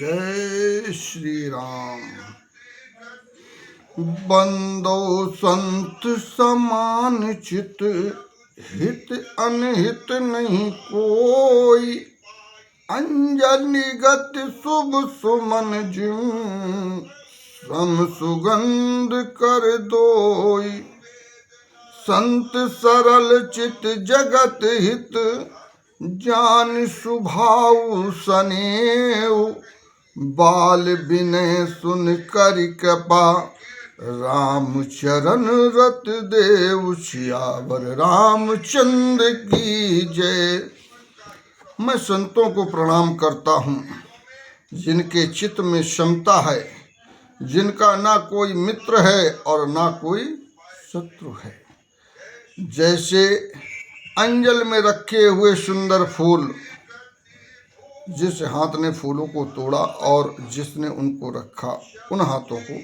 जय श्री राम। बंदो संत समान चित, हित अनहित नहीं कोई। अंजलिगत शुभ सुमन जिम, सम सुगंध कर दोई। संत सरल चित जगत हित, जान सुभाव सनेऊ। बाल विनय सुन कर कृपा, राम चरण रत देव। सियावर रामचंद्र की जय। मैं संतों को प्रणाम करता हूँ, जिनके चित्त में क्षमता है, जिनका ना कोई मित्र है और ना कोई शत्रु है। जैसे अंजल में रखे हुए सुंदर फूल, जिस हाथ ने फूलों को तोड़ा और जिसने उनको रखा, उन हाथों को,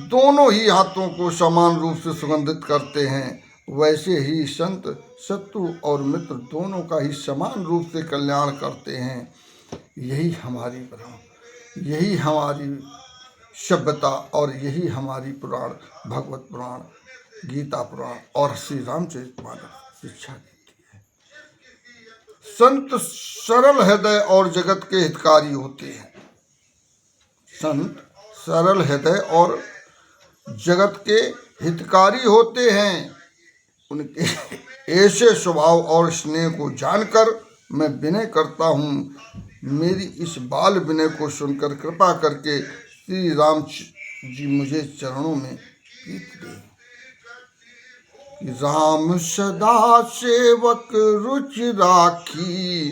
दोनों ही हाथों को समान रूप से सुगंधित करते हैं, वैसे ही संत शत्रु और मित्र दोनों का ही समान रूप से कल्याण करते हैं। यही हमारी यही हमारी सभ्यता और यही हमारी पुराण, भगवत पुराण, गीता पुराण और श्री रामचरितमानस शिक्षा देती है। संत सरल हृदय और जगत के हितकारी होते हैं। संत सरल हृदय और जगत के हितकारी होते हैं। उनके ऐसे स्वभाव और स्नेह को जानकर मैं विनय करता हूँ। मेरी इस बाल विनय को सुनकर कृपा करके श्री राम जी मुझे चरणों में प्रीत दें। राम सदा सेवक रुचि राखी,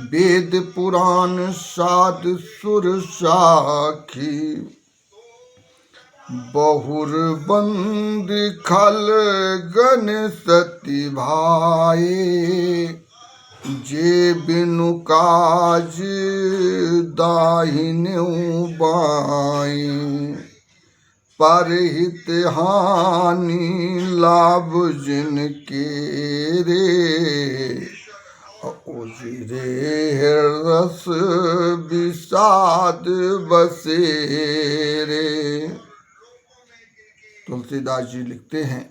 वेद पुराण साध सुर साखी। बहुर बंद खल गन सती भाए, जे बिनु काज दाहिने बाएं। परहित हानि लाभ जिनके रे, उजरे रस विषाद बसे रे। तुलसीदास जी लिखते हैं,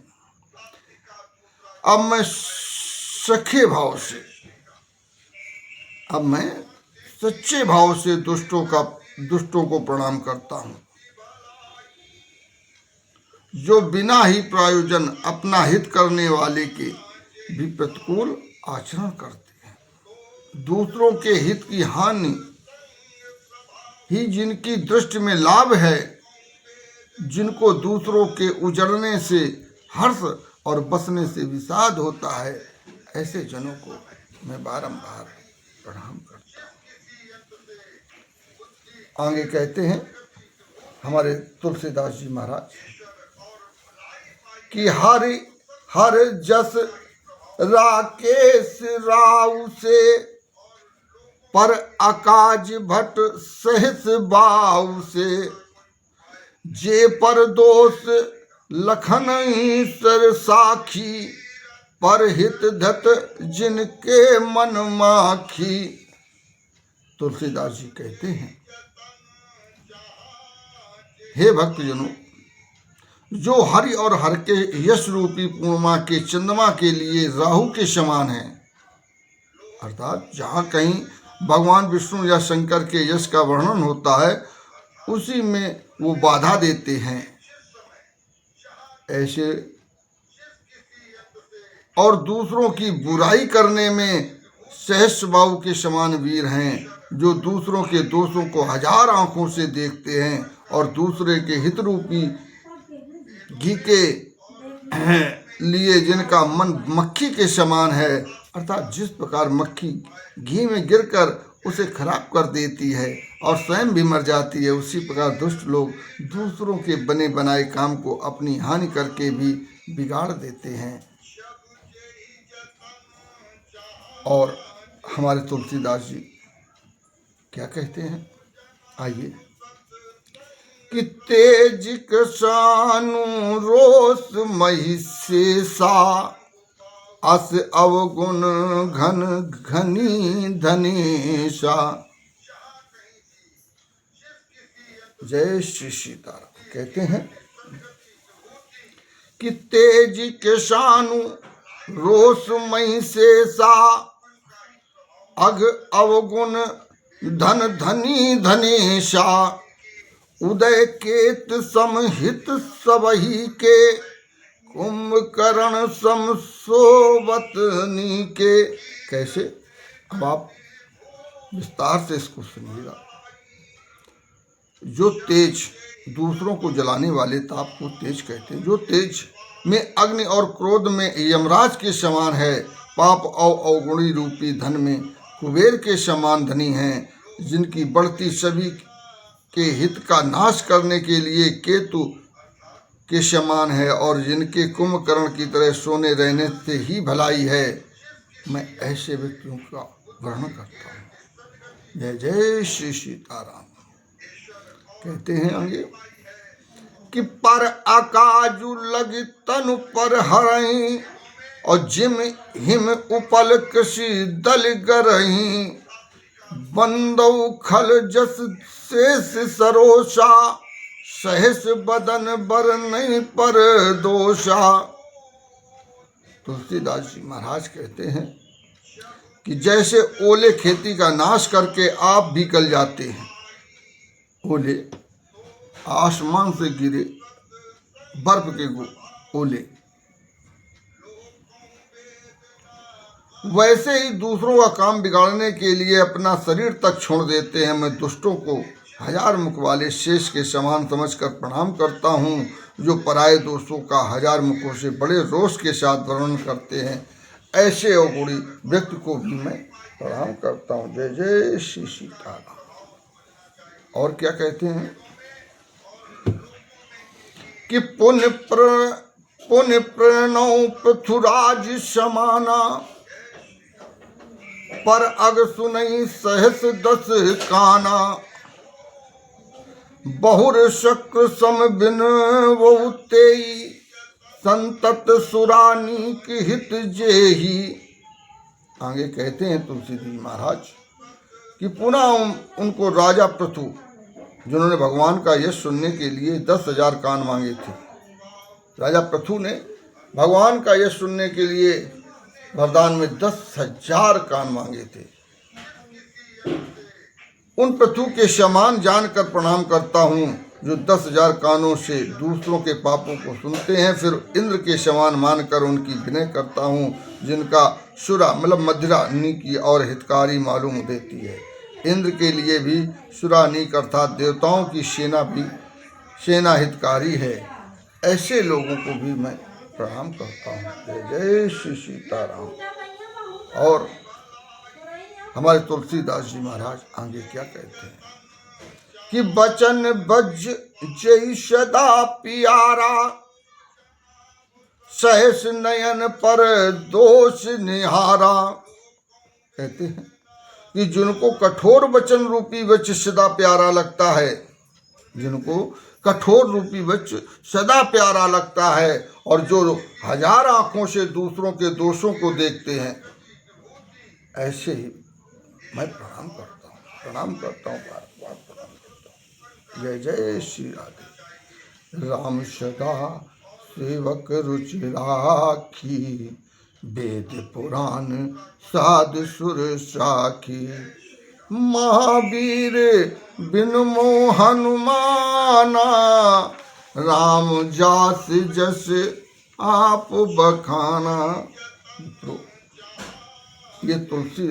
अब मैं सच्चे भाव से, अब मैं सच्चे भाव से दुष्टों को प्रणाम करता हूँ, जो बिना ही प्रयोजन अपना हित करने वाले के भी प्रतिकूल आचरण करते हैं। दूसरों के हित की हानि ही जिनकी दृष्टि में लाभ है, जिनको दूसरों के उजड़ने से हर्ष और बसने से विषाद होता है, ऐसे जनों को मैं बारंबार प्रणाम करता हूँ। आगे कहते हैं हमारे तुलसीदास जी महाराज कि हर जस राकेश राव से, पर अकाज भट सहस बाव से। जे पर दोष लखन सर साखी, पर हित धत जिनके मन माखी। तुलसीदास जी कहते हैं, हे भक्तजनों, जो हरि और हर के यश रूपी पूर्णिमा के चंद्रमा के लिए राहु के समान है, अर्थात जहाँ कहीं भगवान विष्णु या शंकर के यश का वर्णन होता है, उसी में वो बाधा देते हैं। ऐसे और दूसरों की बुराई करने में सहज स्वभाव के समान वीर हैं, जो दूसरों के दोषों को हजार आंखों से देखते हैं और दूसरे के हित रूपी घी के लिए जिनका मन मक्खी के समान है, अर्थात जिस प्रकार मक्खी घी में गिरकर उसे खराब कर देती है और स्वयं भी मर जाती है, उसी प्रकार दुष्ट लोग दूसरों के बने बनाए काम को अपनी हानि करके भी बिगाड़ देते हैं। और हमारे तुलसीदास जी क्या कहते हैं, आइए। कि तेज कसानु रोष महिषेषा, अस अवगुण घन घनी धनेशा। जय श्री सीताराम। कहते हैं कि तेज के शानु रोषमयी शेषा, अघ अवगुण धन धनी धनेशा, उदय केत समहित सबही के, कुंभकर्ण सम सोवत नीके। कैसे? अब आप विस्तार से इसको सुनिएगा। जो तेज, दूसरों को जलाने वाले ताप को तेज कहते हैं। जो तेज में अग्नि और क्रोध में यमराज के समान है, पाप और अवगुणी रूपी धन में कुबेर के समान धनी हैं, जिनकी बढ़ती सभी के हित का नाश करने के लिए केतु के समान है, और जिनके कुंभकर्ण की तरह सोने रहने से ही भलाई है। मैं ऐसे व्यक्तियों का वर्णन करता हूँ। जय जय श्री सीताराम। कहते हैं आगे कि पर अकाजु लग तनु पर हरहीं, और जिम हिम उपल कृषि दल गरहीं, बंदौ खल जस शेष सरोषा, सहस बदन बर नहीं पर दोषा। तुलसीदास जी महाराज कहते हैं कि जैसे ओले खेती का नाश करके आप भी गल जाते हैं, ओले आसमान से गिरे बर्फ के ओले, वैसे ही दूसरों का काम बिगाड़ने के लिए अपना शरीर तक छोड़ देते हैं। मैं दुष्टों को हजार मुख वाले शेष के समान समझकर प्रणाम करता हूँ, जो पराये दोषों का हजार मुखों से बड़े रोष के साथ वर्णन करते हैं। ऐसे अवगुणी व्यक्ति को भी मैं प्रणाम करता हूँ। जय जय श्री सीताराम। और क्या कहते हैं कि पुण्य प्रणव पृथुराज समाना, पर अग सुनई सहस दस काना, बहुर शक्र सम बिन वो तेई, संतत सुरानी की हित जेही। आगे कहते हैं तुलसीदास महाराज कि पुनः उनको राजा पृथु, जिन्होंने भगवान का यश सुनने के लिए 10,000 कान मांगे थे, राजा पृथु ने भगवान का यश सुनने के लिए वरदान में 10,000 कान मांगे थे। उन पृथु के समान जानकर प्रणाम करता हूँ, जो 10,000 कानों से दूसरों के पापों को सुनते हैं, फिर इंद्र के समान मानकर उनकी विनय करता हूँ, जिनका सुरा मतलब मदिरा नीकी और हितकारी मालूम देती है। इंद्र के लिए भी सुरा नीक अर्थात देवताओं की सेना हितकारी है। ऐसे लोगों को भी मैं प्रणाम करता हूँ। जय जय श्री सीताराम। और हमारे तुलसीदास जी महाराज आगे क्या कहते हैं कि बचन बज जय सदा प्यारा, सहस नयन पर दोष निहारा। कहते हैं कि जिनको कठोर वचन रूपी वच सदा प्यारा लगता है, जिनको कठोर रूपी वच सदा प्यारा लगता है, और जो हजार आंखों से दूसरों के दोषों को देखते हैं, ऐसे ही मैं प्रणाम करता हूँ, बार बार प्रणाम करता हूँ। जय जय श्री राधे। राम सदा सेवक रुचि राखी, वेद पुराण साध सुर साखी, महावीर बिन मोह हनुमाना, राम जास जस आप बखाना। तो ये तुलसी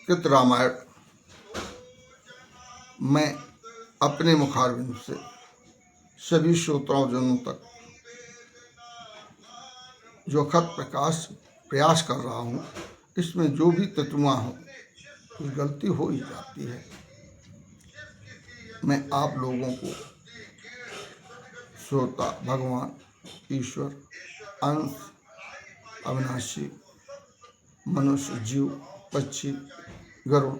कृत रामायण मैं अपने मुखारविंद से सभी श्रोताओं जनों तक जो खत प्रयास कर रहा हूँ, इसमें जो भी तत्वा हो, कुछ गलती हो ही जाती है। मैं आप लोगों को श्रोता, भगवान, ईश्वर, अंश, अविनाशी, मनुष्य, जीव, पक्षी, गरुड़,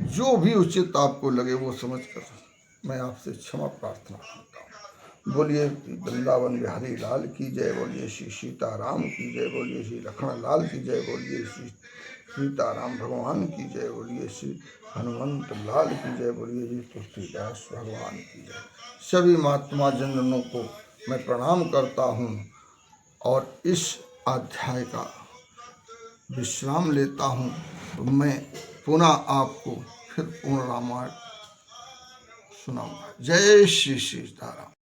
जो भी उचित आपको लगे वो समझकर मैं आपसे क्षमा प्रार्थना करता हूँ। बोलिए वृंदावन बिहारी लाल की जय, बोलिए श्री सीताराम की जय, बोलिए श्री लखन लाल की जय, बोलिए श्री सीताराम भगवान की जय, बोलिए श्री हनुमंत लाल की जय, बोलिए श्री तुलसीदास भगवान की जय। सभी महात्मा जनों को मैं प्रणाम करता हूँ और इस अध्याय का विश्राम लेता हूँ। तो मैं पुनः आपको फिर पूर्ण रामायण सुनाऊंगा। जय श्री सीताराम।